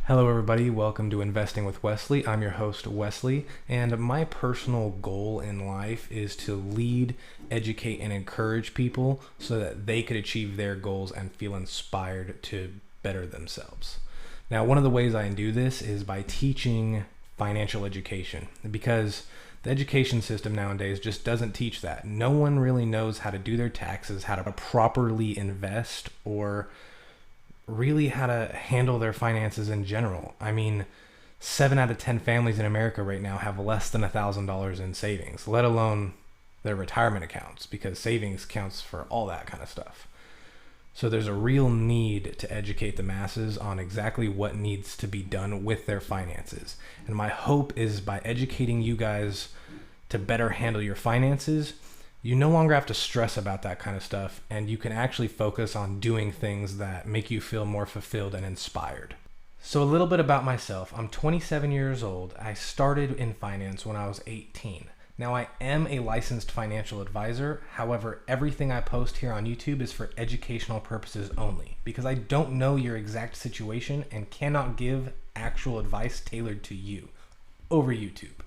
Hello, everybody. Welcome to Investing with Wesley. I'm your host, Wesley, and my personal goal in life is to lead, educate, and encourage people so that they could achieve their goals and feel inspired to better themselves. Now, one of the ways I do this is by teaching financial education, because the education system nowadays just doesn't teach that. No one really knows how to do their taxes, how to properly invest, or really how to handle their finances in general. I mean, 7 out of 10 families in America right now have less than $1,000 in savings, let alone their retirement accounts, because savings counts for all that kind of stuff. So there's a real need to educate the masses on exactly what needs to be done with their finances. And my hope is by educating you guys to better handle your finances, you no longer have to stress about that kind of stuff, and you can actually focus on doing things that make you feel more fulfilled and inspired. So a little bit about myself. I'm 27 years old. I started in finance when I was 18. Now, I am a licensed financial advisor. However, everything I post here on YouTube is for educational purposes only, because I don't know your exact situation and cannot give actual advice tailored to you over YouTube.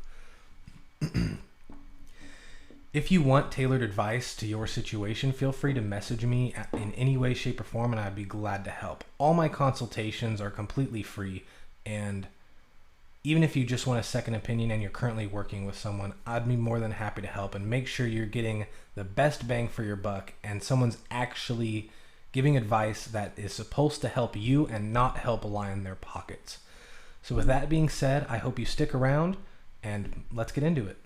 If you want tailored advice to your situation, feel free to message me in any way, shape, or form, and I'd be glad to help. All my consultations are completely free, and even if you just want a second opinion and you're currently working with someone, I'd be more than happy to help and make sure you're getting the best bang for your buck and someone's actually giving advice that is supposed to help you and not help line their pockets. So with that being said, I hope you stick around, and let's get into it.